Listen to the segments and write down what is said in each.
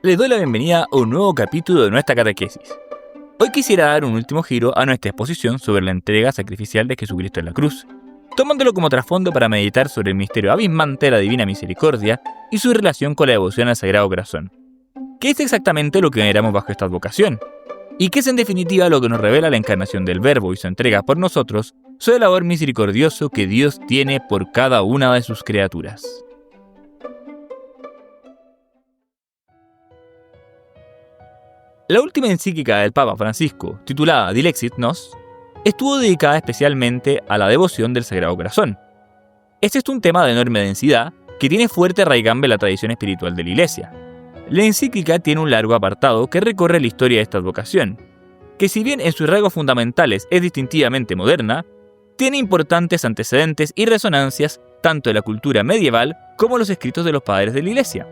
Les doy la bienvenida a un nuevo capítulo de nuestra catequesis. Hoy quisiera dar un último giro a nuestra exposición sobre la entrega sacrificial de Jesucristo en la cruz, tomándolo como trasfondo para meditar sobre el misterio abismante de la Divina Misericordia y su relación con la devoción al Sagrado Corazón. ¿Qué es exactamente lo que veneramos bajo esta advocación? ¿Y qué es en definitiva lo que nos revela la encarnación del Verbo y su entrega por nosotros sobre el amor misericordioso que Dios tiene por cada una de sus criaturas? La última encíclica del Papa Francisco, titulada Dilexit Nos, estuvo dedicada especialmente a la devoción del Sagrado Corazón. Este es un tema de enorme densidad que tiene fuerte raigambre en la tradición espiritual de la Iglesia. La encíclica tiene un largo apartado que recorre la historia de esta advocación, que si bien en sus rasgos fundamentales es distintivamente moderna, tiene importantes antecedentes y resonancias tanto en la cultura medieval como en los escritos de los padres de la Iglesia.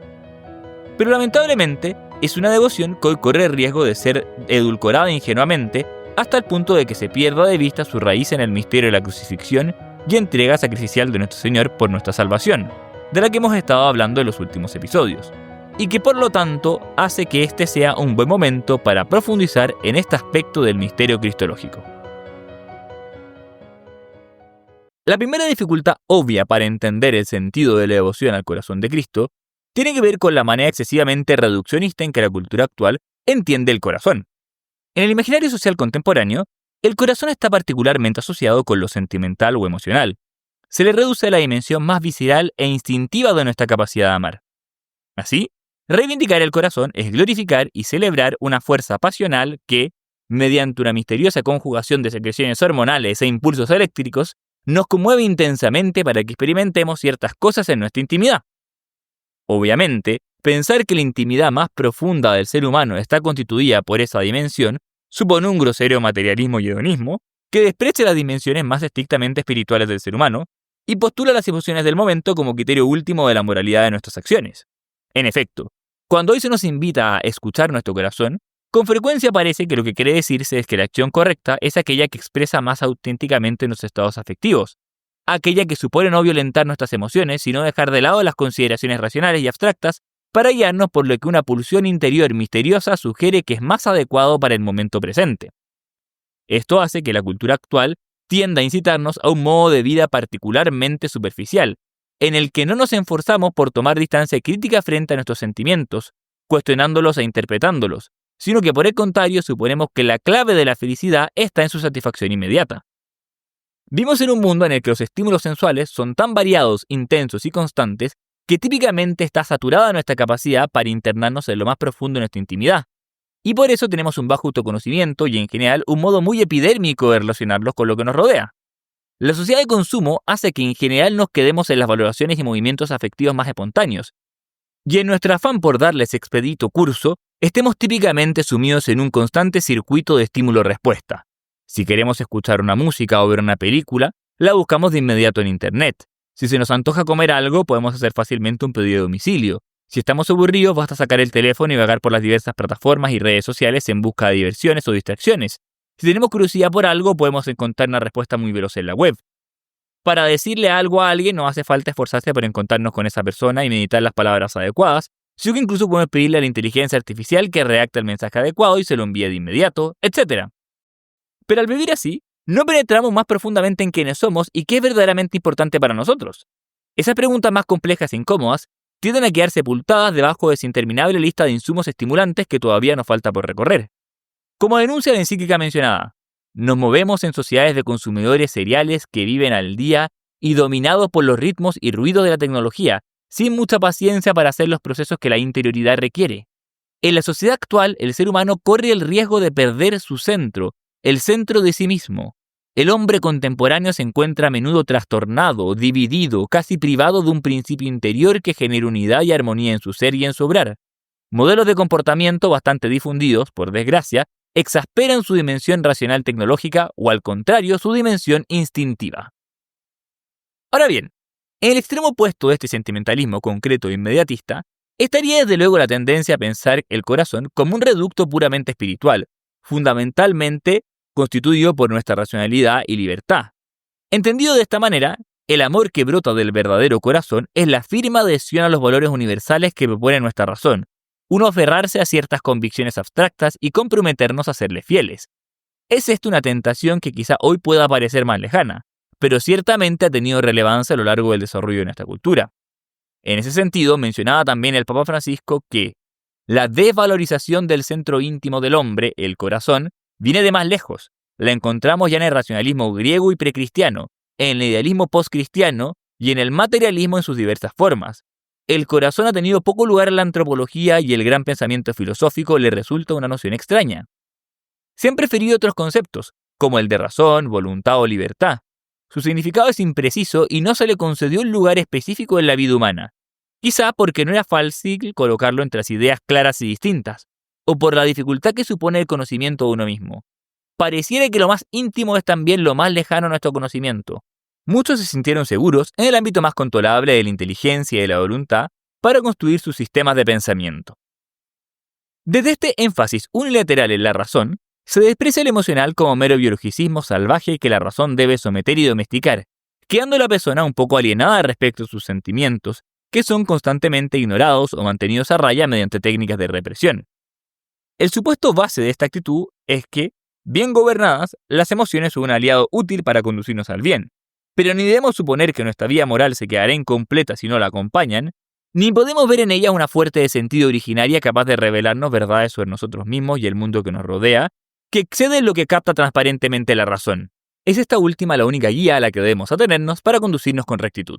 Pero lamentablemente, es una devoción que hoy corre el riesgo de ser edulcorada ingenuamente hasta el punto de que se pierda de vista su raíz en el misterio de la crucifixión y entrega sacrificial de nuestro Señor por nuestra salvación, de la que hemos estado hablando en los últimos episodios, y que por lo tanto hace que este sea un buen momento para profundizar en este aspecto del misterio cristológico. La primera dificultad obvia para entender el sentido de la devoción al corazón de Cristo tiene que ver con la manera excesivamente reduccionista en que la cultura actual entiende el corazón. En el imaginario social contemporáneo, el corazón está particularmente asociado con lo sentimental o emocional. Se le reduce a la dimensión más visceral e instintiva de nuestra capacidad de amar. Así, reivindicar el corazón es glorificar y celebrar una fuerza pasional que, mediante una misteriosa conjugación de secreciones hormonales e impulsos eléctricos, nos conmueve intensamente para que experimentemos ciertas cosas en nuestra intimidad. Obviamente, pensar que la intimidad más profunda del ser humano está constituida por esa dimensión supone un grosero materialismo y hedonismo que desprecia las dimensiones más estrictamente espirituales del ser humano y postula las emociones del momento como criterio último de la moralidad de nuestras acciones. En efecto, cuando hoy se nos invita a escuchar nuestro corazón, con frecuencia parece que lo que quiere decirse es que la acción correcta es aquella que expresa más auténticamente nuestros estados afectivos, aquella que supone no violentar nuestras emociones, sino dejar de lado las consideraciones racionales y abstractas para guiarnos por lo que una pulsión interior misteriosa sugiere que es más adecuado para el momento presente. Esto hace que la cultura actual tienda a incitarnos a un modo de vida particularmente superficial, en el que no nos esforzamos por tomar distancia crítica frente a nuestros sentimientos, cuestionándolos e interpretándolos, sino que por el contrario suponemos que la clave de la felicidad está en su satisfacción inmediata. Vivimos en un mundo en el que los estímulos sensuales son tan variados, intensos y constantes que típicamente está saturada nuestra capacidad para internarnos en lo más profundo de nuestra intimidad. Y por eso tenemos un bajo autoconocimiento y en general un modo muy epidérmico de relacionarlos con lo que nos rodea. La sociedad de consumo hace que en general nos quedemos en las valoraciones y movimientos afectivos más espontáneos. Y en nuestro afán por darles expedito curso, estemos típicamente sumidos en un constante circuito de estímulo-respuesta. Si queremos escuchar una música o ver una película, la buscamos de inmediato en Internet. Si se nos antoja comer algo, podemos hacer fácilmente un pedido de domicilio. Si estamos aburridos, basta sacar el teléfono y vagar por las diversas plataformas y redes sociales en busca de diversiones o distracciones. Si tenemos curiosidad por algo, podemos encontrar una respuesta muy veloz en la web. Para decirle algo a alguien, no hace falta esforzarse por encontrarnos con esa persona y meditar las palabras adecuadas, sino que incluso podemos pedirle a la inteligencia artificial que redacte el mensaje adecuado y se lo envíe de inmediato, etc. Pero al vivir así, no penetramos más profundamente en quiénes somos y qué es verdaderamente importante para nosotros. Esas preguntas más complejas e incómodas tienden a quedar sepultadas debajo de esa interminable lista de insumos estimulantes que todavía nos falta por recorrer. Como denuncia la encíclica mencionada, nos movemos en sociedades de consumidores seriales que viven al día y dominados por los ritmos y ruidos de la tecnología, sin mucha paciencia para hacer los procesos que la interioridad requiere. En la sociedad actual, el ser humano corre el riesgo de perder su centro, el centro de sí mismo. El hombre contemporáneo se encuentra a menudo trastornado, dividido, casi privado de un principio interior que genera unidad y armonía en su ser y en su obrar. Modelos de comportamiento bastante difundidos, por desgracia, exasperan su dimensión racional tecnológica o, al contrario, su dimensión instintiva. Ahora bien, en el extremo opuesto de este sentimentalismo concreto e inmediatista, estaría desde luego la tendencia a pensar el corazón como un reducto puramente espiritual, fundamentalmente constituido por nuestra racionalidad y libertad. Entendido de esta manera, el amor que brota del verdadero corazón es la firme adhesión a los valores universales que propone nuestra razón, uno aferrarse a ciertas convicciones abstractas y comprometernos a serle fieles. Es esto una tentación que quizá hoy pueda parecer más lejana, pero ciertamente ha tenido relevancia a lo largo del desarrollo de nuestra cultura. En ese sentido, mencionaba también el Papa Francisco que la desvalorización del centro íntimo del hombre, el corazón, viene de más lejos. La encontramos ya en el racionalismo griego y precristiano, en el idealismo postcristiano y en el materialismo en sus diversas formas. El corazón ha tenido poco lugar en la antropología y el gran pensamiento filosófico le resulta una noción extraña. Se han preferido otros conceptos, como el de razón, voluntad o libertad. Su significado es impreciso y no se le concedió un lugar específico en la vida humana, quizá porque no era fácil colocarlo entre las ideas claras y distintas, o por la dificultad que supone el conocimiento de uno mismo. Pareciera que lo más íntimo es también lo más lejano a nuestro conocimiento. Muchos se sintieron seguros en el ámbito más controlable de la inteligencia y de la voluntad para construir sus sistemas de pensamiento. Desde este énfasis unilateral en la razón, se desprecia el emocional como mero biologicismo salvaje que la razón debe someter y domesticar, quedando la persona un poco alienada respecto a sus sentimientos, que son constantemente ignorados o mantenidos a raya mediante técnicas de represión. El supuesto base de esta actitud es que, bien gobernadas, las emociones son un aliado útil para conducirnos al bien, pero ni debemos suponer que nuestra vida moral se quedará incompleta si no la acompañan, ni podemos ver en ella una fuente de sentido originaria capaz de revelarnos verdades sobre nosotros mismos y el mundo que nos rodea, que excede lo que capta transparentemente la razón. Es esta última la única guía a la que debemos atenernos para conducirnos con rectitud.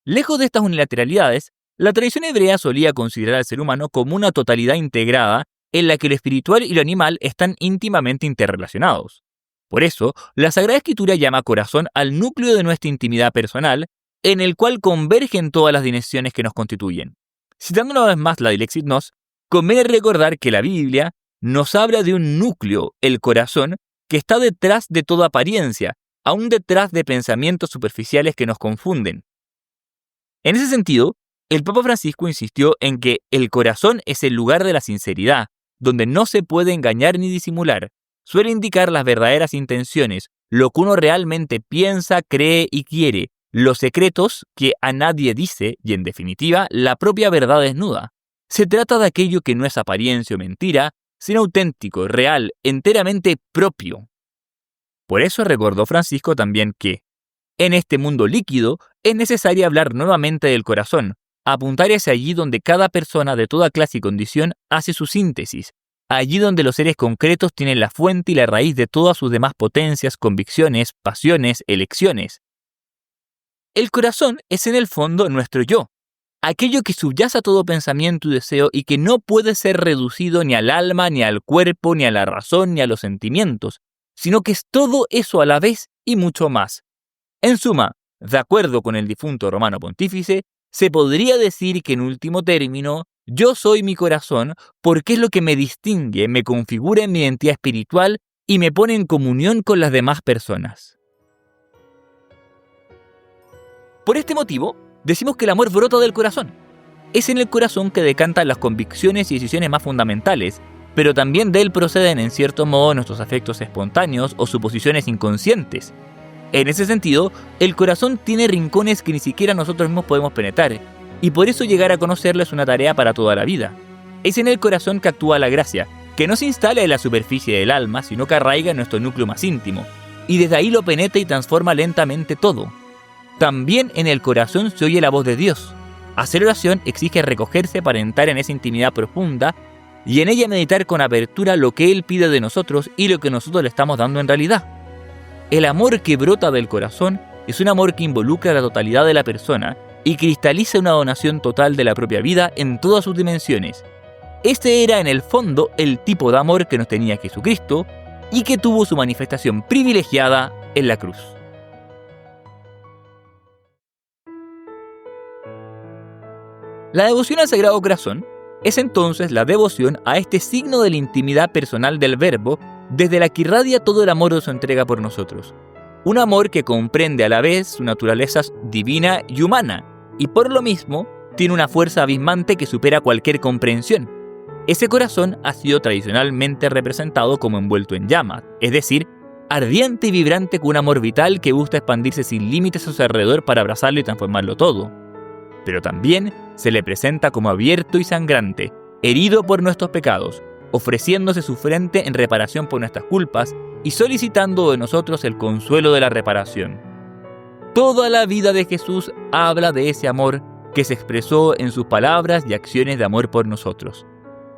Lejos de estas unilateralidades, la tradición hebrea solía considerar al ser humano como una totalidad integrada en la que lo espiritual y lo animal están íntimamente interrelacionados. Por eso, la Sagrada Escritura llama corazón al núcleo de nuestra intimidad personal, en el cual convergen todas las dimensiones que nos constituyen. Citando una vez más la Dilexit Nos, conviene recordar que la Biblia nos habla de un núcleo, el corazón, que está detrás de toda apariencia, aún detrás de pensamientos superficiales que nos confunden. En ese sentido, el Papa Francisco insistió en que el corazón es el lugar de la sinceridad, donde no se puede engañar ni disimular. Suele indicar las verdaderas intenciones, lo que uno realmente piensa, cree y quiere, los secretos que a nadie dice y, en definitiva, la propia verdad desnuda. Se trata de aquello que no es apariencia o mentira, sino auténtico, real, enteramente propio. Por eso recordó Francisco también que, en este mundo líquido, es necesario hablar nuevamente del corazón, apuntar hacia allí donde cada persona de toda clase y condición hace su síntesis, allí donde los seres concretos tienen la fuente y la raíz de todas sus demás potencias, convicciones, pasiones, elecciones. El corazón es en el fondo nuestro yo, aquello que subyace a todo pensamiento y deseo y que no puede ser reducido ni al alma, ni al cuerpo, ni a la razón, ni a los sentimientos, sino que es todo eso a la vez y mucho más. En suma, de acuerdo con el difunto Romano Pontífice, se podría decir que en último término, yo soy mi corazón porque es lo que me distingue, me configura en mi identidad espiritual y me pone en comunión con las demás personas. Por este motivo, decimos que el amor brota del corazón. Es en el corazón que decantan las convicciones y decisiones más fundamentales, pero también de él proceden en cierto modo nuestros afectos espontáneos o suposiciones inconscientes. En ese sentido, el corazón tiene rincones que ni siquiera nosotros mismos podemos penetrar, y por eso llegar a conocerlo es una tarea para toda la vida. Es en el corazón que actúa la gracia, que no se instala en la superficie del alma, sino que arraiga en nuestro núcleo más íntimo, y desde ahí lo penetra y transforma lentamente todo. También en el corazón se oye la voz de Dios. Hacer oración exige recogerse para entrar en esa intimidad profunda y en ella meditar con apertura lo que Él pide de nosotros y lo que nosotros le estamos dando en realidad. El amor que brota del corazón es un amor que involucra la totalidad de la persona y cristaliza una donación total de la propia vida en todas sus dimensiones. Este era en el fondo el tipo de amor que nos tenía Jesucristo y que tuvo su manifestación privilegiada en la cruz. La devoción al Sagrado Corazón es entonces la devoción a este signo de la intimidad personal del Verbo, desde la que irradia todo el amor de su entrega por nosotros. Un amor que comprende a la vez su naturaleza divina y humana, y por lo mismo tiene una fuerza abismante que supera cualquier comprensión. Ese corazón ha sido tradicionalmente representado como envuelto en llamas, es decir, ardiente y vibrante con un amor vital que busca expandirse sin límites a su alrededor para abrazarlo y transformarlo todo. Pero también se le presenta como abierto y sangrante, herido por nuestros pecados, ofreciéndose su frente en reparación por nuestras culpas y solicitando de nosotros el consuelo de la reparación. Toda la vida de Jesús habla de ese amor que se expresó en sus palabras y acciones de amor por nosotros.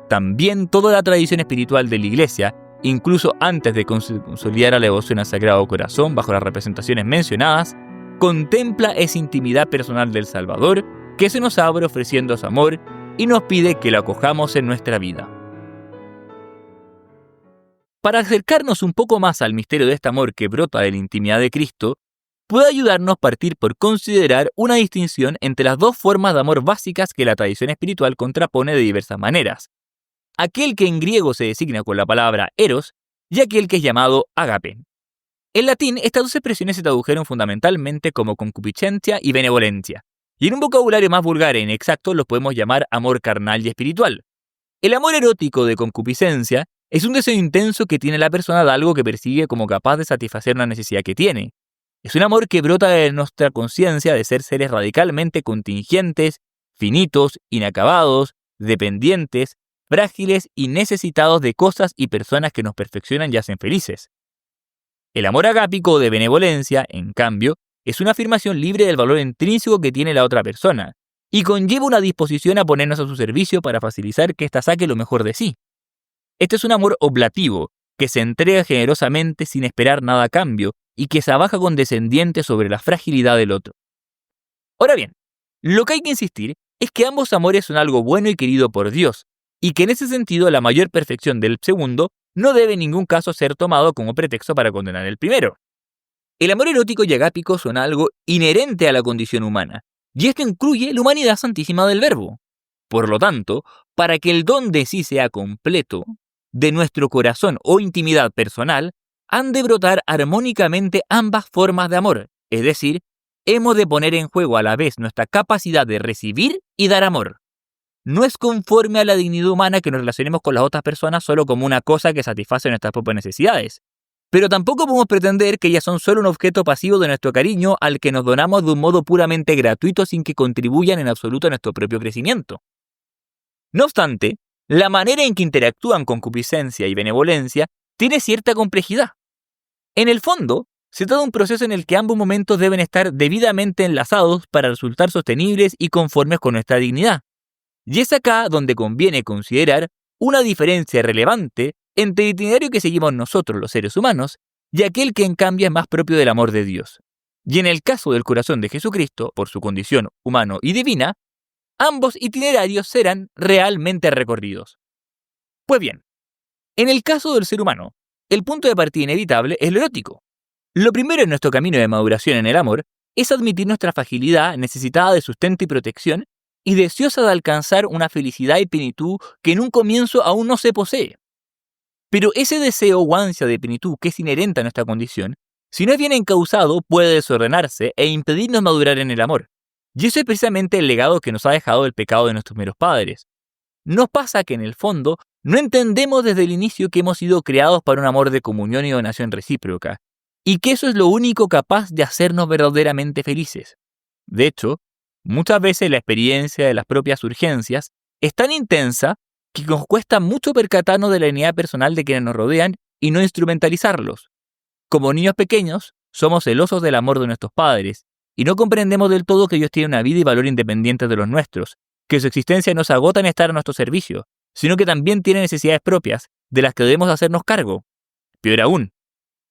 También toda la tradición espiritual de la Iglesia, incluso antes de consolidar la devoción al Sagrado Corazón bajo las representaciones mencionadas, contempla esa intimidad personal del Salvador que se nos abre ofreciendo su amor y nos pide que lo acojamos en nuestra vida. Para acercarnos un poco más al misterio de este amor que brota de la intimidad de Cristo, puede ayudarnos partir por considerar una distinción entre las dos formas de amor básicas que la tradición espiritual contrapone de diversas maneras. Aquel que en griego se designa con la palabra eros y aquel que es llamado ágape. En latín, estas dos expresiones se tradujeron fundamentalmente como concupiscencia y benevolencia, y en un vocabulario más vulgar e inexacto los podemos llamar amor carnal y espiritual. El amor erótico de concupiscencia es un deseo intenso que tiene la persona de algo que persigue como capaz de satisfacer una necesidad que tiene. Es un amor que brota de nuestra conciencia de ser seres radicalmente contingentes, finitos, inacabados, dependientes, frágiles y necesitados de cosas y personas que nos perfeccionan y hacen felices. El amor agápico de benevolencia, en cambio, es una afirmación libre del valor intrínseco que tiene la otra persona y conlleva una disposición a ponernos a su servicio para facilitar que ésta saque lo mejor de sí. Este es un amor oblativo, que se entrega generosamente sin esperar nada a cambio y que se abaja condescendiente sobre la fragilidad del otro. Ahora bien, lo que hay que insistir es que ambos amores son algo bueno y querido por Dios, y que en ese sentido la mayor perfección del segundo no debe en ningún caso ser tomado como pretexto para condenar el primero. El amor erótico y agápico son algo inherente a la condición humana, y esto incluye la humanidad santísima del Verbo. Por lo tanto, para que el don de sí sea completo, de nuestro corazón o intimidad personal, han de brotar armónicamente ambas formas de amor, es decir, hemos de poner en juego a la vez nuestra capacidad de recibir y dar amor. No es conforme a la dignidad humana que nos relacionemos con las otras personas solo como una cosa que satisface nuestras propias necesidades. Pero tampoco podemos pretender que ellas son solo un objeto pasivo de nuestro cariño al que nos donamos de un modo puramente gratuito sin que contribuyan en absoluto a nuestro propio crecimiento. No obstante, la manera en que interactúan concupiscencia y benevolencia tiene cierta complejidad. En el fondo, se trata de un proceso en el que ambos momentos deben estar debidamente enlazados para resultar sostenibles y conformes con nuestra dignidad. Y es acá donde conviene considerar una diferencia relevante entre el itinerario que seguimos nosotros los seres humanos y aquel que en cambio es más propio del amor de Dios. Y en el caso del corazón de Jesucristo, por su condición humano y divina, ambos itinerarios serán realmente recorridos. Pues bien, en el caso del ser humano, el punto de partida inevitable es lo erótico. Lo primero en nuestro camino de maduración en el amor es admitir nuestra fragilidad necesitada de sustento y protección y deseosa de alcanzar una felicidad y plenitud que en un comienzo aún no se posee. Pero ese deseo o ansia de plenitud que es inherente a nuestra condición, si no es bien encauzado, puede desordenarse e impedirnos madurar en el amor. Y eso es precisamente el legado que nos ha dejado el pecado de nuestros primeros padres. Nos pasa que en el fondo no entendemos desde el inicio que hemos sido creados para un amor de comunión y donación recíproca, y que eso es lo único capaz de hacernos verdaderamente felices. De hecho, muchas veces la experiencia de las propias urgencias es tan intensa que nos cuesta mucho percatarnos de la dignidad personal de quienes nos rodean y no instrumentalizarlos. Como niños pequeños, somos celosos del amor de nuestros padres y no comprendemos del todo que ellos tienen una vida y valor independientes de los nuestros, que su existencia no se agota en estar a nuestro servicio, sino que también tienen necesidades propias de las que debemos hacernos cargo. Peor aún,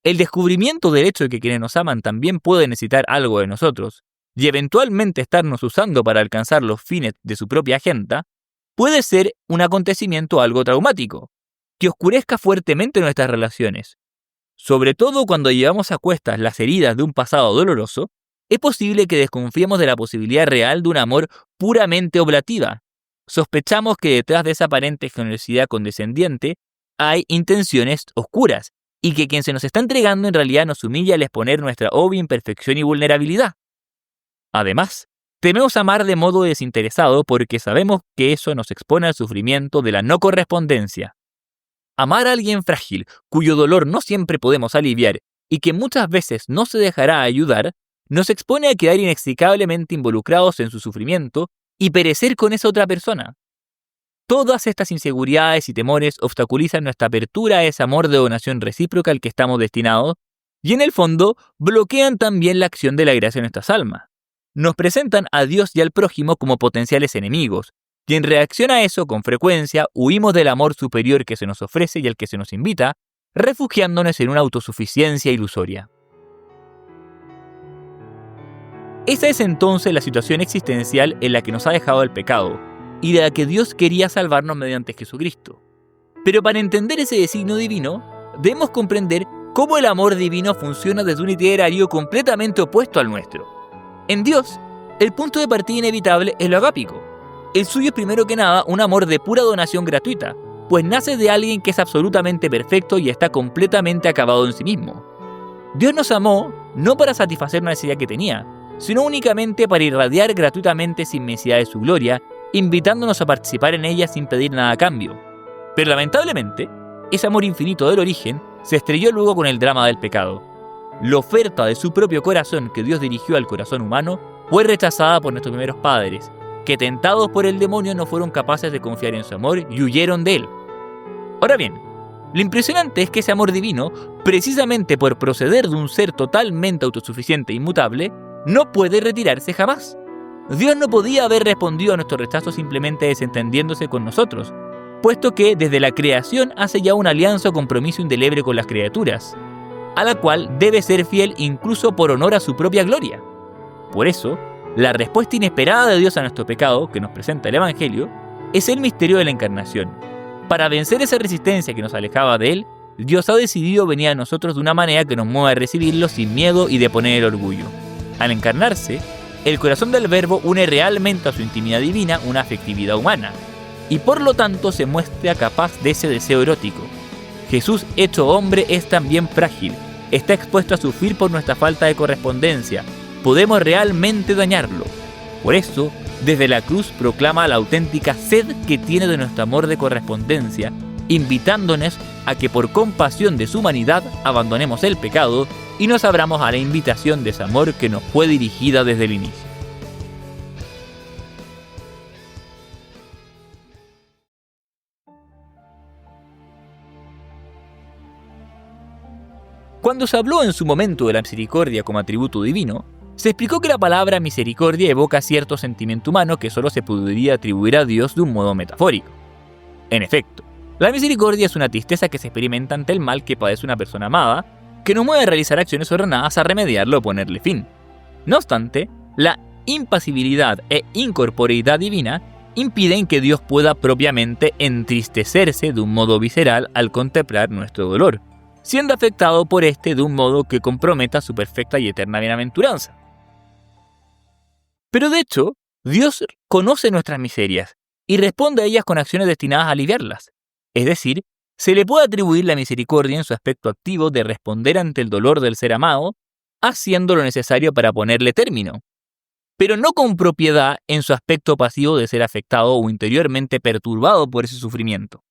el descubrimiento del hecho de que quienes nos aman también pueden necesitar algo de nosotros y eventualmente estarnos usando para alcanzar los fines de su propia agenda, puede ser un acontecimiento algo traumático, que oscurezca fuertemente nuestras relaciones. Sobre todo cuando llevamos a cuestas las heridas de un pasado doloroso, es posible que desconfiemos de la posibilidad real de un amor puramente oblativa. Sospechamos que detrás de esa aparente generosidad condescendiente hay intenciones oscuras y que quien se nos está entregando en realidad nos humilla al exponer nuestra obvia imperfección y vulnerabilidad. Además, tememos amar de modo desinteresado porque sabemos que eso nos expone al sufrimiento de la no correspondencia. Amar a alguien frágil, cuyo dolor no siempre podemos aliviar y que muchas veces no se dejará ayudar, nos expone a quedar inextricablemente involucrados en su sufrimiento y perecer con esa otra persona. Todas estas inseguridades y temores obstaculizan nuestra apertura a ese amor de donación recíproca al que estamos destinados y en el fondo bloquean también la acción de la gracia en nuestras almas. Nos presentan a Dios y al prójimo como potenciales enemigos y en reacción a eso con frecuencia huimos del amor superior que se nos ofrece y al que se nos invita, refugiándonos en una autosuficiencia ilusoria. Esa es entonces la situación existencial en la que nos ha dejado el pecado y de la que Dios quería salvarnos mediante Jesucristo. Pero para entender ese designio divino, debemos comprender cómo el amor divino funciona desde un itinerario completamente opuesto al nuestro. En Dios, el punto de partida inevitable es lo agápico. El suyo es primero que nada un amor de pura donación gratuita, pues nace de alguien que es absolutamente perfecto y está completamente acabado en sí mismo. Dios nos amó no para satisfacer una necesidad que tenía, sino únicamente para irradiar gratuitamente esa inmensidad de su gloria, invitándonos a participar en ella sin pedir nada a cambio. Pero lamentablemente, ese amor infinito del origen se estrelló luego con el drama del pecado. La oferta de su propio corazón que Dios dirigió al corazón humano fue rechazada por nuestros primeros padres, que tentados por el demonio no fueron capaces de confiar en su amor y huyeron de él. Ahora bien, lo impresionante es que ese amor divino, precisamente por proceder de un ser totalmente autosuficiente e inmutable, no puede retirarse jamás. Dios no podía haber respondido a nuestro rechazo simplemente desentendiéndose con nosotros, puesto que desde la creación hace ya una alianza o compromiso indeleble con las criaturas, a la cual debe ser fiel incluso por honor a su propia gloria. Por eso, la respuesta inesperada de Dios a nuestro pecado, que nos presenta el Evangelio, es el misterio de la encarnación. Para vencer esa resistencia que nos alejaba de Él, Dios ha decidido venir a nosotros de una manera que nos mueva a recibirlo sin miedo y de poner el orgullo. Al encarnarse, el corazón del Verbo une realmente a su intimidad divina una afectividad humana, y por lo tanto se muestra capaz de ese deseo erótico. Jesús hecho hombre es también frágil, está expuesto a sufrir por nuestra falta de correspondencia, podemos realmente dañarlo. Por eso, desde la cruz proclama la auténtica sed que tiene de nuestro amor de correspondencia, invitándonos a que por compasión de su humanidad abandonemos el pecado y nos abramos a la invitación de ese amor que nos fue dirigida desde el inicio. Cuando se habló en su momento de la misericordia como atributo divino, se explicó que la palabra misericordia evoca cierto sentimiento humano que solo se podría atribuir a Dios de un modo metafórico. En efecto, la misericordia es una tristeza que se experimenta ante el mal que padece una persona amada, que nos mueve a realizar acciones ordenadas a remediarlo o ponerle fin. No obstante, la impasibilidad e incorporeidad divina impiden que Dios pueda propiamente entristecerse de un modo visceral al contemplar nuestro dolor, siendo afectado por este de un modo que comprometa su perfecta y eterna bienaventuranza. Pero de hecho, Dios conoce nuestras miserias y responde a ellas con acciones destinadas a aliviarlas. Es decir, se le puede atribuir la misericordia en su aspecto activo de responder ante el dolor del ser amado, haciendo lo necesario para ponerle término, pero no con propiedad en su aspecto pasivo de ser afectado o interiormente perturbado por ese sufrimiento.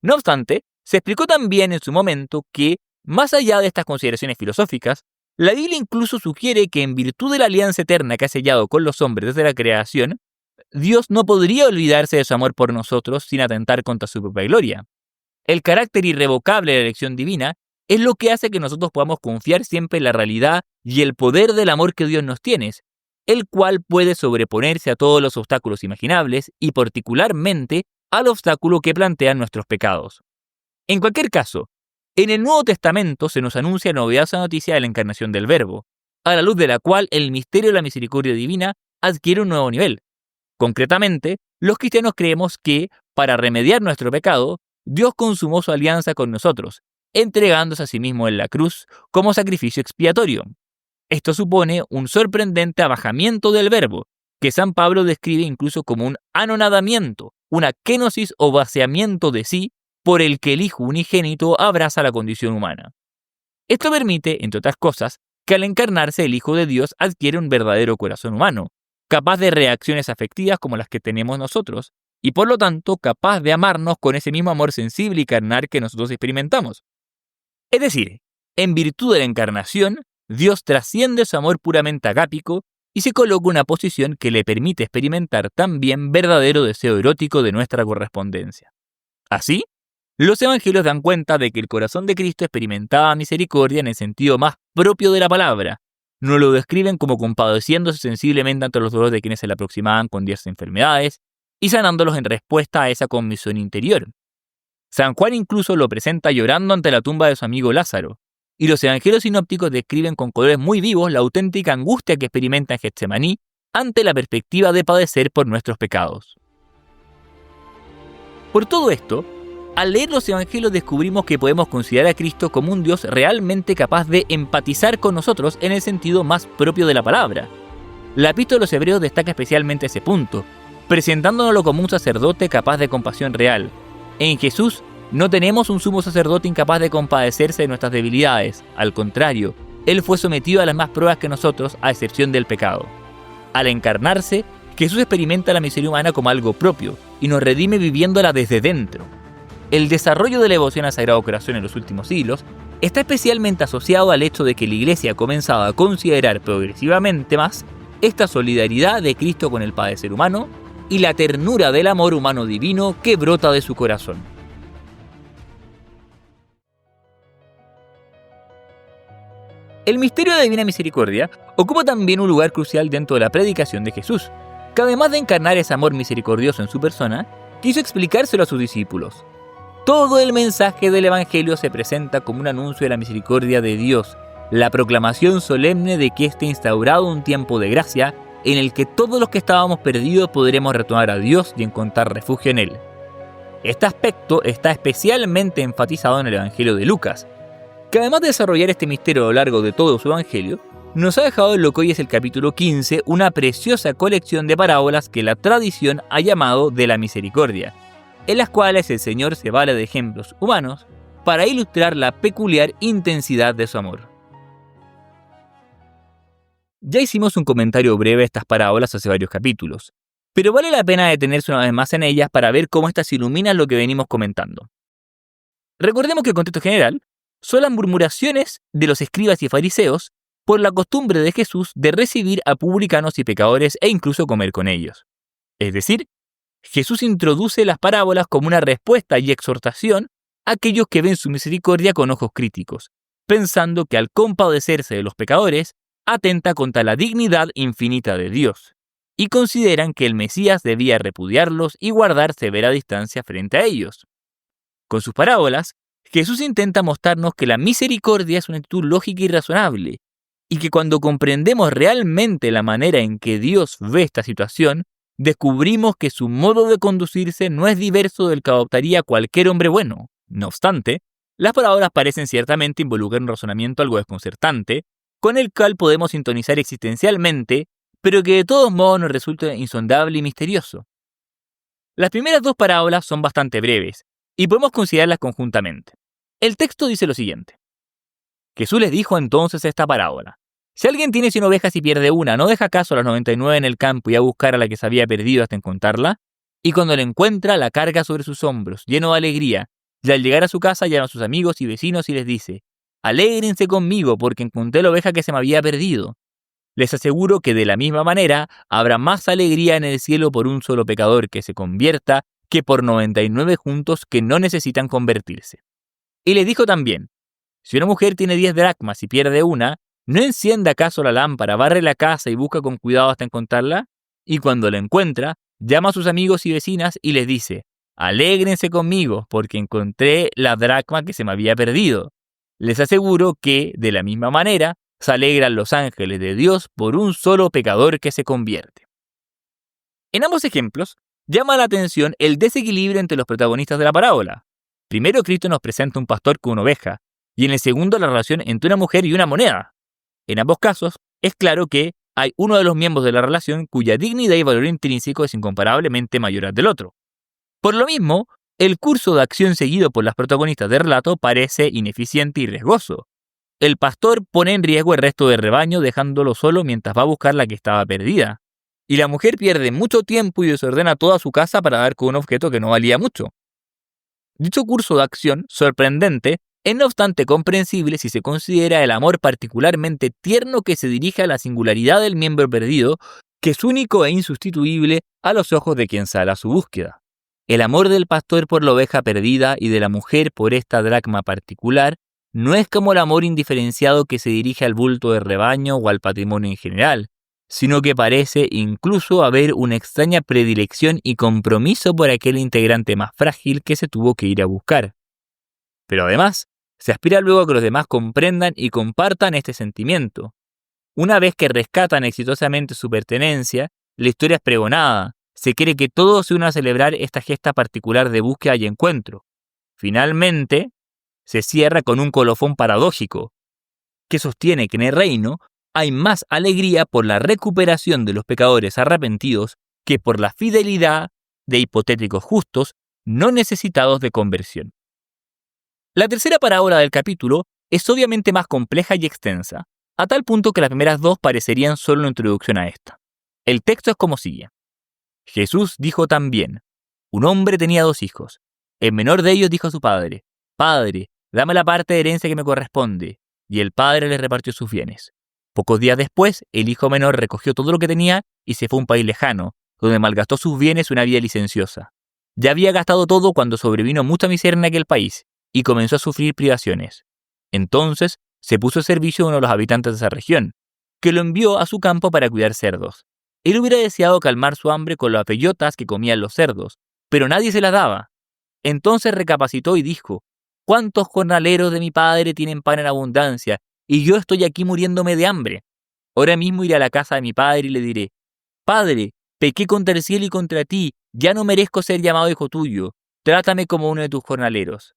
No obstante, se explicó también en su momento que, más allá de estas consideraciones filosóficas, la Biblia incluso sugiere que en virtud de la alianza eterna que ha sellado con los hombres desde la creación, Dios no podría olvidarse de su amor por nosotros sin atentar contra su propia gloria. El carácter irrevocable de la elección divina es lo que hace que nosotros podamos confiar siempre en la realidad y el poder del amor que Dios nos tiene, el cual puede sobreponerse a todos los obstáculos imaginables y particularmente al obstáculo que plantean nuestros pecados. En cualquier caso, en el Nuevo Testamento se nos anuncia la novedosa noticia de la encarnación del Verbo, a la luz de la cual el misterio de la misericordia divina adquiere un nuevo nivel. Concretamente, los cristianos creemos que, para remediar nuestro pecado, Dios consumó su alianza con nosotros, entregándose a sí mismo en la cruz como sacrificio expiatorio. Esto supone un sorprendente abajamiento del Verbo, que San Pablo describe incluso como un anonadamiento, una kenosis o vaciamiento de sí, por el que el Hijo unigénito abraza la condición humana. Esto permite, entre otras cosas, que al encarnarse el Hijo de Dios adquiere un verdadero corazón humano, capaz de reacciones afectivas como las que tenemos nosotros, y por lo tanto capaz de amarnos con ese mismo amor sensible y carnal que nosotros experimentamos. Es decir, en virtud de la encarnación, Dios trasciende su amor puramente agápico y se coloca una posición que le permite experimentar también verdadero deseo erótico de nuestra correspondencia. Así, los evangelios dan cuenta de que el corazón de Cristo experimentaba misericordia en el sentido más propio de la palabra. Nos lo describen como compadeciéndose sensiblemente ante los dolores de quienes se le aproximaban con diversas enfermedades y sanándolos en respuesta a esa convicción interior. San Juan incluso lo presenta llorando ante la tumba de su amigo Lázaro, y los evangelios sinópticos describen con colores muy vivos la auténtica angustia que experimenta en Getsemaní ante la perspectiva de padecer por nuestros pecados. Por todo esto, al leer los evangelios descubrimos que podemos considerar a Cristo como un Dios realmente capaz de empatizar con nosotros en el sentido más propio de la palabra. La epístola de los Hebreos destaca especialmente ese punto, presentándonoslo como un sacerdote capaz de compasión real. En Jesús no tenemos un sumo sacerdote incapaz de compadecerse de nuestras debilidades. Al contrario, Él fue sometido a las más pruebas que nosotros, a excepción del pecado. Al encarnarse, Jesús experimenta la miseria humana como algo propio y nos redime viviéndola desde dentro. El desarrollo de la devoción al Sagrado Corazón en los últimos siglos está especialmente asociado al hecho de que la Iglesia ha comenzado a considerar progresivamente más esta solidaridad de Cristo con el padecer humano y la ternura del amor humano divino que brota de su corazón. El misterio de la Divina Misericordia ocupa también un lugar crucial dentro de la predicación de Jesús, que además de encarnar ese amor misericordioso en su persona, quiso explicárselo a sus discípulos. Todo el mensaje del Evangelio se presenta como un anuncio de la misericordia de Dios, la proclamación solemne de que esté instaurado un tiempo de gracia en el que todos los que estábamos perdidos podremos retornar a Dios y encontrar refugio en Él. Este aspecto está especialmente enfatizado en el Evangelio de Lucas, que además de desarrollar este misterio a lo largo de todo su Evangelio, nos ha dejado en lo que hoy es el capítulo 15 una preciosa colección de parábolas que la tradición ha llamado de la misericordia, en las cuales el Señor se vale de ejemplos humanos para ilustrar la peculiar intensidad de su amor. Ya hicimos un comentario breve de estas parábolas hace varios capítulos, pero vale la pena detenerse una vez más en ellas para ver cómo estas iluminan lo que venimos comentando. Recordemos que el contexto general son las murmuraciones de los escribas y fariseos por la costumbre de Jesús de recibir a publicanos y pecadores e incluso comer con ellos. Es decir, Jesús introduce las parábolas como una respuesta y exhortación a aquellos que ven su misericordia con ojos críticos, pensando que al compadecerse de los pecadores, atenta contra la dignidad infinita de Dios, y consideran que el Mesías debía repudiarlos y guardar severa distancia frente a ellos. Con sus parábolas, Jesús intenta mostrarnos que la misericordia es una actitud lógica y razonable, y que cuando comprendemos realmente la manera en que Dios ve esta situación, descubrimos que su modo de conducirse no es diverso del que adoptaría cualquier hombre bueno. No obstante, las parábolas parecen ciertamente involucrar un razonamiento algo desconcertante, con el cual podemos sintonizar existencialmente, pero que de todos modos nos resulta insondable y misterioso. Las primeras dos parábolas son bastante breves, y podemos considerarlas conjuntamente. El texto dice lo siguiente. Jesús les dijo entonces esta parábola. Si alguien tiene 100 ovejas y pierde una, ¿no deja acaso a las 99 en el campo y a buscar a la que se había perdido hasta encontrarla? Y cuando la encuentra, la carga sobre sus hombros, lleno de alegría, y al llegar a su casa llama a sus amigos y vecinos y les dice, «Alégrense conmigo porque encontré la oveja que se me había perdido». Les aseguro que de la misma manera habrá más alegría en el cielo por un solo pecador que se convierta que por 99 juntos que no necesitan convertirse. Y les dijo también, si una mujer tiene 10 dracmas y pierde una, ¿no enciende acaso la lámpara, barre la casa y busca con cuidado hasta encontrarla? Y cuando la encuentra, llama a sus amigos y vecinas y les dice, «Alégrense conmigo porque encontré la dracma que se me había perdido». Les aseguro que, de la misma manera, se alegran los ángeles de Dios por un solo pecador que se convierte. En ambos ejemplos, llama la atención el desequilibrio entre los protagonistas de la parábola. Primero, Cristo nos presenta un pastor con una oveja, y en el segundo, la relación entre una mujer y una moneda. En ambos casos, es claro que hay uno de los miembros de la relación cuya dignidad y valor intrínseco es incomparablemente mayor al del otro. Por lo mismo, el curso de acción seguido por las protagonistas del relato parece ineficiente y riesgoso. El pastor pone en riesgo el resto del rebaño dejándolo solo mientras va a buscar la que estaba perdida. Y la mujer pierde mucho tiempo y desordena toda su casa para dar con un objeto que no valía mucho. Dicho curso de acción, sorprendente, Es no obstante comprensible si se considera el amor particularmente tierno que se dirige a la singularidad del miembro perdido, que es único e insustituible a los ojos de quien sale a su búsqueda. El amor del pastor por la oveja perdida y de la mujer por esta dracma particular no es como el amor indiferenciado que se dirige al bulto de rebaño o al patrimonio en general, sino que parece incluso haber una extraña predilección y compromiso por aquel integrante más frágil que se tuvo que ir a buscar. Pero además, se aspira luego a que los demás comprendan y compartan este sentimiento. Una vez que rescatan exitosamente su pertenencia, la historia es pregonada. Se quiere que todos se unan a celebrar esta gesta particular de búsqueda y encuentro. Finalmente, se cierra con un colofón paradójico, que sostiene que en el reino hay más alegría por la recuperación de los pecadores arrepentidos que por la fidelidad de hipotéticos justos no necesitados de conversión. La tercera parábola del capítulo es obviamente más compleja y extensa, a tal punto que las primeras dos parecerían solo una introducción a esta. El texto es como sigue. Jesús dijo también, un hombre tenía 2 hijos. El menor de ellos dijo a su padre, Padre, dame la parte de herencia que me corresponde. Y el padre le repartió sus bienes. Pocos días después, el hijo menor recogió todo lo que tenía y se fue a un país lejano, donde malgastó sus bienes una vida licenciosa. Ya había gastado todo cuando sobrevino mucha miseria en aquel país y comenzó a sufrir privaciones. Entonces se puso al servicio de uno de los habitantes de esa región, que lo envió a su campo para cuidar cerdos. Él hubiera deseado calmar su hambre con las bellotas que comían los cerdos, pero nadie se las daba. Entonces recapacitó y dijo, ¿cuántos jornaleros de mi padre tienen pan en abundancia, y yo estoy aquí muriéndome de hambre? Ahora mismo iré a la casa de mi padre y le diré, Padre, pequé contra el cielo y contra ti, ya no merezco ser llamado hijo tuyo, trátame como uno de tus jornaleros.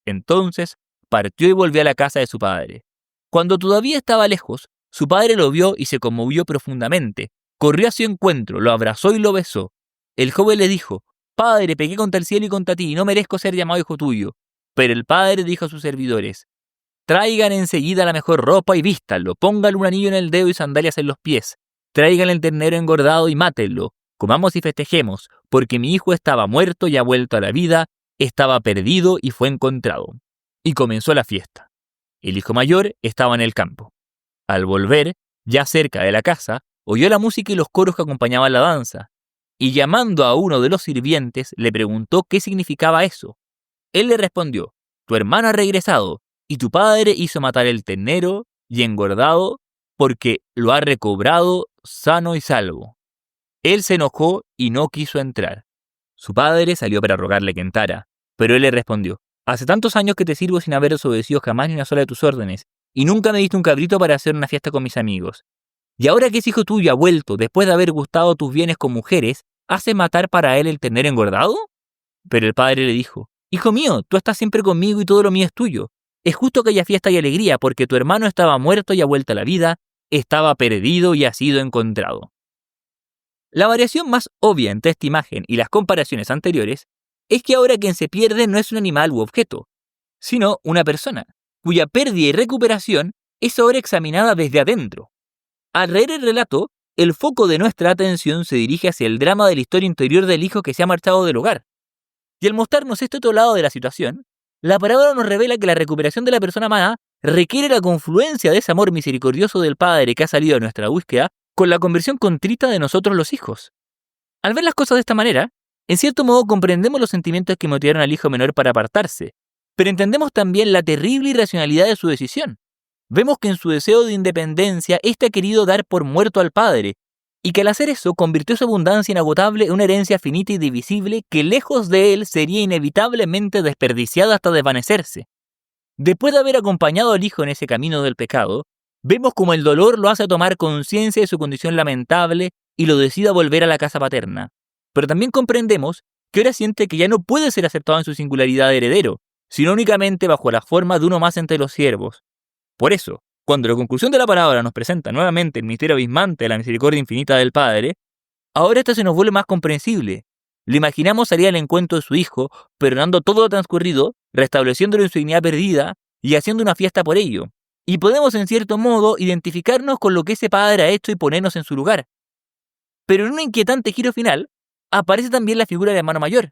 Entonces partió y volvió a la casa de su padre. Cuando todavía estaba lejos, su padre lo vio y se conmovió profundamente. Corrió a su encuentro, lo abrazó y lo besó. El joven le dijo, Padre, pequé contra el cielo y contra ti, y no merezco ser llamado hijo tuyo. Pero el padre dijo a sus servidores, traigan enseguida la mejor ropa y vístanlo, pónganle un anillo en el dedo y sandalias en los pies. Traigan el ternero engordado y mátenlo. Comamos y festejemos, porque mi hijo estaba muerto y ha vuelto a la vida, estaba perdido y fue encontrado. Y comenzó la fiesta. El hijo mayor estaba en el campo. Al volver, ya cerca de la casa, oyó la música y los coros que acompañaban la danza, y llamando a uno de los sirvientes, le preguntó qué significaba eso. Él le respondió, tu hermano ha regresado, y tu padre hizo matar el ternero y engordado, porque lo ha recobrado sano y salvo. Él se enojó y no quiso entrar. Su padre salió para rogarle que entrara, pero él le respondió, hace tantos años que te sirvo sin haber desobedecido jamás ni una sola de tus órdenes, y nunca me diste un cabrito para hacer una fiesta con mis amigos. Y ahora que ese hijo tuyo ha vuelto, después de haber gustado tus bienes con mujeres, ¿hace matar para él el ternero engordado? Pero el padre le dijo, hijo mío, tú estás siempre conmigo y todo lo mío es tuyo. Es justo que haya fiesta y alegría, porque tu hermano estaba muerto y ha vuelto a la vida, estaba perdido y ha sido encontrado. La variación más obvia entre esta imagen y las comparaciones anteriores es que ahora quien se pierde no es un animal u objeto, sino una persona, cuya pérdida y recuperación es ahora examinada desde adentro. Al leer el relato, el foco de nuestra atención se dirige hacia el drama de la historia interior del hijo que se ha marchado del hogar. Y al mostrarnos este otro lado de la situación, la parábola nos revela que la recuperación de la persona amada requiere la confluencia de ese amor misericordioso del Padre que ha salido de nuestra búsqueda con la conversión contrita de nosotros los hijos. Al ver las cosas de esta manera, en cierto modo comprendemos los sentimientos que motivaron al hijo menor para apartarse, pero entendemos también la terrible irracionalidad de su decisión. Vemos que en su deseo de independencia, éste ha querido dar por muerto al padre, y que al hacer eso convirtió su abundancia inagotable en una herencia finita y divisible que lejos de él sería inevitablemente desperdiciada hasta desvanecerse. Después de haber acompañado al hijo en ese camino del pecado, vemos como el dolor lo hace tomar conciencia de su condición lamentable y lo decide volver a la casa paterna. Pero también comprendemos que ahora siente que ya no puede ser aceptado en su singularidad de heredero, sino únicamente bajo la forma de uno más entre los siervos. Por eso, cuando la conclusión de la parábola nos presenta nuevamente el misterio abismante de la misericordia infinita del Padre, ahora esto se nos vuelve más comprensible. Le imaginamos salir al encuentro de su hijo, perdonando todo lo transcurrido, restableciéndolo en su dignidad perdida y haciendo una fiesta por ello. Y podemos en cierto modo identificarnos con lo que ese padre ha hecho y ponernos en su lugar. Pero en un inquietante giro final, aparece también la figura del hermano mayor,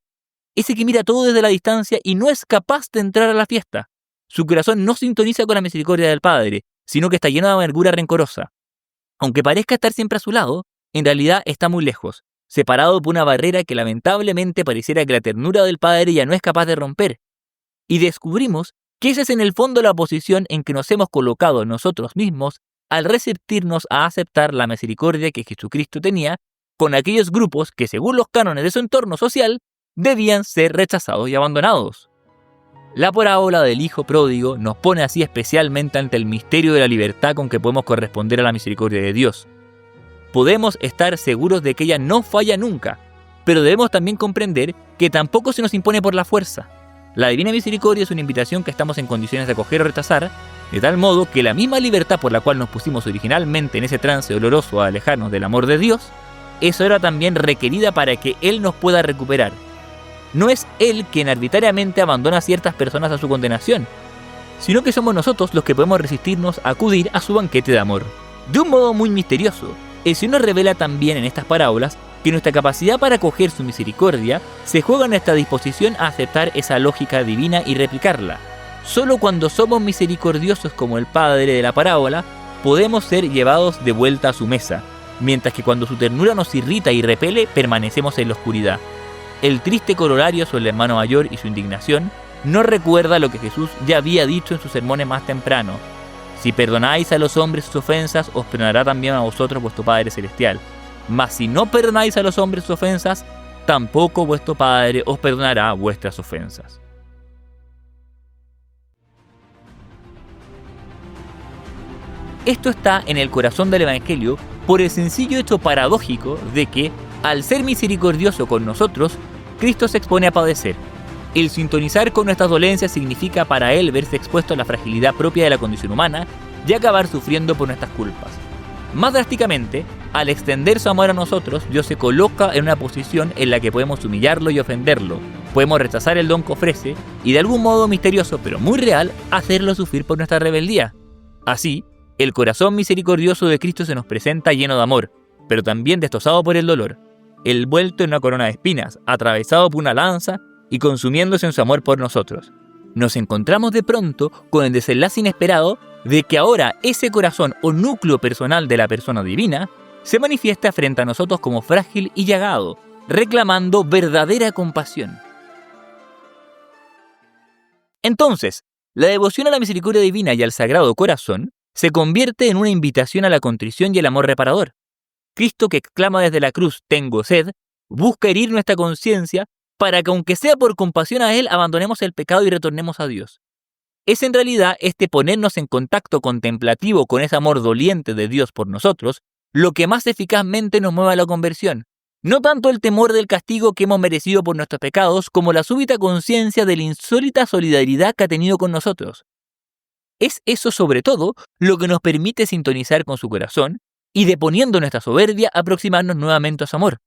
ese que mira todo desde la distancia y no es capaz de entrar a la fiesta. Su corazón no sintoniza con la misericordia del Padre, sino que está lleno de amargura rencorosa. Aunque parezca estar siempre a su lado, en realidad está muy lejos, separado por una barrera que lamentablemente pareciera que la ternura del Padre ya no es capaz de romper. Y descubrimos que esa es en el fondo la posición en que nos hemos colocado nosotros mismos al resistirnos a aceptar la misericordia que Jesucristo tenía con aquellos grupos que, según los cánones de su entorno social, debían ser rechazados y abandonados. La parábola del Hijo Pródigo nos pone así especialmente ante el misterio de la libertad con que podemos corresponder a la misericordia de Dios. Podemos estar seguros de que ella no falla nunca, pero debemos también comprender que tampoco se nos impone por la fuerza. La divina misericordia es una invitación que estamos en condiciones de acoger o rechazar, de tal modo que la misma libertad por la cual nos pusimos originalmente en ese trance doloroso a alejarnos del amor de Dios, es ahora también requerida para que Él nos pueda recuperar. No es Él quien arbitrariamente abandona a ciertas personas a su condenación, sino que somos nosotros los que podemos resistirnos a acudir a su banquete de amor. De un modo muy misterioso, el Señor nos revela también en estas parábolas que nuestra capacidad para acoger su misericordia se juega en nuestra disposición a aceptar esa lógica divina y replicarla. Solo cuando somos misericordiosos como el Padre de la parábola, podemos ser llevados de vuelta a su mesa, mientras que cuando su ternura nos irrita y repele, permanecemos en la oscuridad. El triste corolario sobre el hermano mayor y su indignación nos recuerda lo que Jesús ya había dicho en sus sermones más temprano: si perdonáis a los hombres sus ofensas, os perdonará también a vosotros vuestro Padre Celestial. Mas si no perdonáis a los hombres sus ofensas, tampoco vuestro Padre os perdonará vuestras ofensas. Esto está en el corazón del Evangelio por el sencillo hecho paradójico de que, al ser misericordioso con nosotros, Cristo se expone a padecer. El sintonizar con nuestras dolencias significa para Él verse expuesto a la fragilidad propia de la condición humana y acabar sufriendo por nuestras culpas. Más drásticamente, al extender su amor a nosotros, Dios se coloca en una posición en la que podemos humillarlo y ofenderlo, podemos rechazar el don que ofrece y de algún modo misterioso pero muy real, hacerlo sufrir por nuestra rebeldía. Así, el corazón misericordioso de Cristo se nos presenta lleno de amor, pero también destrozado por el dolor, envuelto en una corona de espinas, atravesado por una lanza y consumiéndose en su amor por nosotros. Nos encontramos de pronto con el desenlace inesperado de que ahora ese corazón o núcleo personal de la persona divina se manifiesta frente a nosotros como frágil y llagado, reclamando verdadera compasión. Entonces, la devoción a la misericordia divina y al Sagrado Corazón se convierte en una invitación a la contrición y el amor reparador. Cristo, que exclama desde la cruz «tengo sed», busca herir nuestra conciencia para que, aunque sea por compasión a Él, abandonemos el pecado y retornemos a Dios. Es en realidad este ponernos en contacto contemplativo con ese amor doliente de Dios por nosotros lo que más eficazmente nos mueve a la conversión. No tanto el temor del castigo que hemos merecido por nuestros pecados, como la súbita conciencia de la insólita solidaridad que ha tenido con nosotros. Es eso sobre todo lo que nos permite sintonizar con su corazón y, deponiendo nuestra soberbia, aproximarnos nuevamente a su amor.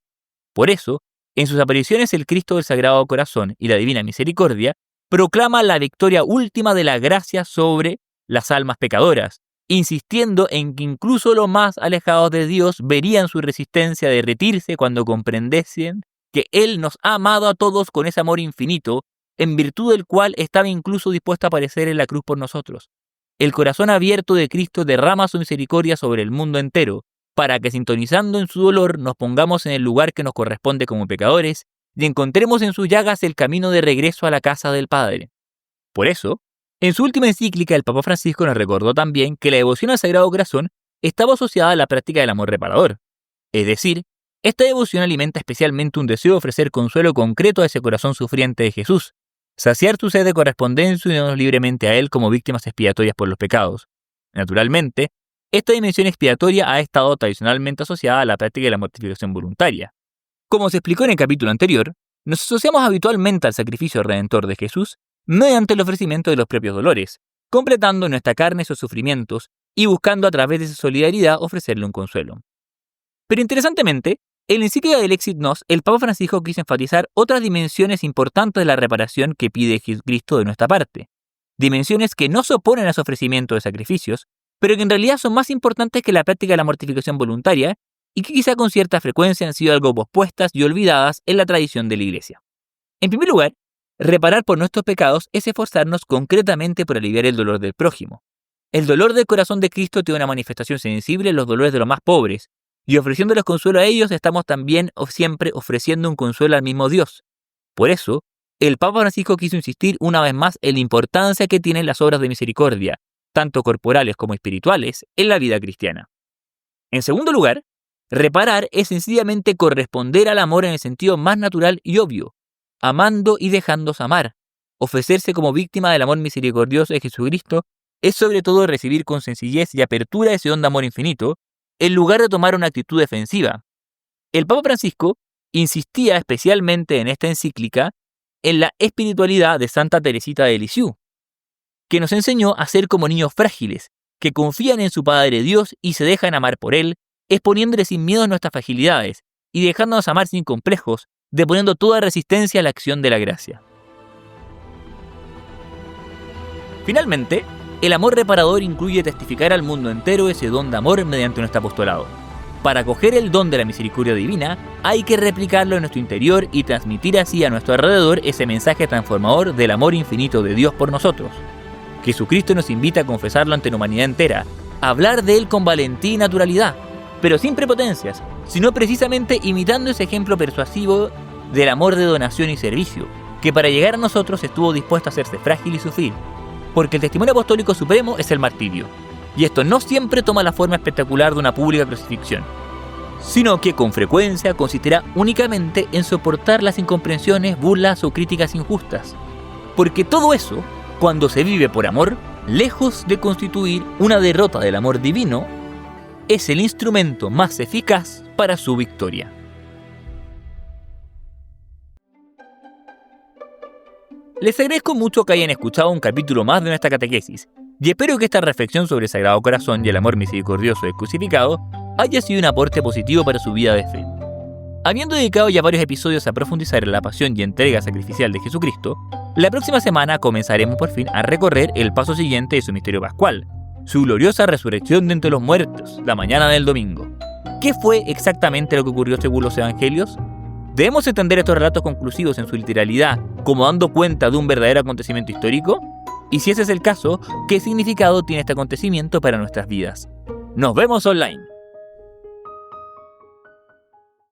Por eso, en sus apariciones el Cristo del Sagrado Corazón y la Divina Misericordia proclama la victoria última de la gracia sobre las almas pecadoras, insistiendo en que incluso los más alejados de Dios verían su resistencia derretirse cuando comprendesen que Él nos ha amado a todos con ese amor infinito, en virtud del cual estaba incluso dispuesto a aparecer en la cruz por nosotros. El corazón abierto de Cristo derrama su misericordia sobre el mundo entero, para que, sintonizando en su dolor, nos pongamos en el lugar que nos corresponde como pecadores y encontremos en sus llagas el camino de regreso a la casa del Padre. Por eso, en su última encíclica, el Papa Francisco nos recordó también que la devoción al Sagrado Corazón estaba asociada a la práctica del amor reparador. Es decir, esta devoción alimenta especialmente un deseo de ofrecer consuelo concreto a ese corazón sufriente de Jesús, saciar su sed de correspondencia y unirnos libremente a Él como víctimas expiatorias por los pecados. Naturalmente, esta dimensión expiatoria ha estado tradicionalmente asociada a la práctica de la mortificación voluntaria. Como se explicó en el capítulo anterior, nos asociamos habitualmente al sacrificio redentor de Jesús mediante el ofrecimiento de los propios dolores, completando en nuestra carne sus sufrimientos y buscando a través de esa solidaridad ofrecerle un consuelo. Pero interesantemente, en la encíclica del Exit Nos, el Papa Francisco quiso enfatizar otras dimensiones importantes de la reparación que pide Jesucristo de nuestra parte. Dimensiones que no se oponen a su ofrecimiento de sacrificios, pero que en realidad son más importantes que la práctica de la mortificación voluntaria y que quizá con cierta frecuencia han sido algo pospuestas y olvidadas en la tradición de la Iglesia. En primer lugar, Reparar por nuestros pecados es esforzarnos concretamente por aliviar el dolor del prójimo. El dolor del corazón de Cristo tiene una manifestación sensible en los dolores de los más pobres, y ofreciéndoles consuelo a ellos estamos también siempre ofreciendo un consuelo al mismo Dios. Por eso, el Papa Francisco quiso insistir una vez más en la importancia que tienen las obras de misericordia, tanto corporales como espirituales, en la vida cristiana. En segundo lugar, reparar es sencillamente corresponder al amor en el sentido más natural y obvio, amando y dejándose amar. Ofrecerse como víctima del amor misericordioso de Jesucristo es sobre todo recibir con sencillez y apertura ese don de amor infinito, en lugar de tomar una actitud defensiva. El Papa Francisco insistía especialmente en esta encíclica en la espiritualidad de Santa Teresita de Lisieux, que nos enseñó a ser como niños frágiles, que confían en su Padre Dios y se dejan amar por Él, exponiéndole sin miedo nuestras fragilidades y dejándonos amar sin complejos, deponiendo toda resistencia a la acción de la gracia. Finalmente, el amor reparador incluye testificar al mundo entero ese don de amor mediante nuestro apostolado. Para acoger el don de la misericordia divina, hay que replicarlo en nuestro interior y transmitir así a nuestro alrededor ese mensaje transformador del amor infinito de Dios por nosotros. Jesucristo nos invita a confesarlo ante la humanidad entera, a hablar de Él con valentía y naturalidad, pero sin prepotencias, sino precisamente imitando ese ejemplo persuasivo del amor de donación y servicio, que para llegar a nosotros estuvo dispuesto a hacerse frágil y sufrir, porque el testimonio apostólico supremo es el martirio, y esto no siempre toma la forma espectacular de una pública crucifixión, sino que con frecuencia consistirá únicamente en soportar las incomprensiones, burlas o críticas injustas, porque todo eso, cuando se vive por amor, lejos de constituir una derrota del amor divino, es el instrumento más eficaz para su victoria. Les agradezco mucho que hayan escuchado un capítulo más de nuestra catequesis, y espero que esta reflexión sobre el Sagrado Corazón y el amor misericordioso del crucificado haya sido un aporte positivo para su vida de fe. Habiendo dedicado ya varios episodios a profundizar en la pasión y entrega sacrificial de Jesucristo, la próxima semana comenzaremos por fin a recorrer el paso siguiente de su misterio pascual, su gloriosa resurrección de entre los muertos, la mañana del domingo. ¿Qué fue exactamente lo que ocurrió según los evangelios? ¿Debemos entender estos relatos conclusivos en su literalidad como dando cuenta de un verdadero acontecimiento histórico? Y si ese es el caso, ¿qué significado tiene este acontecimiento para nuestras vidas? ¡Nos vemos online!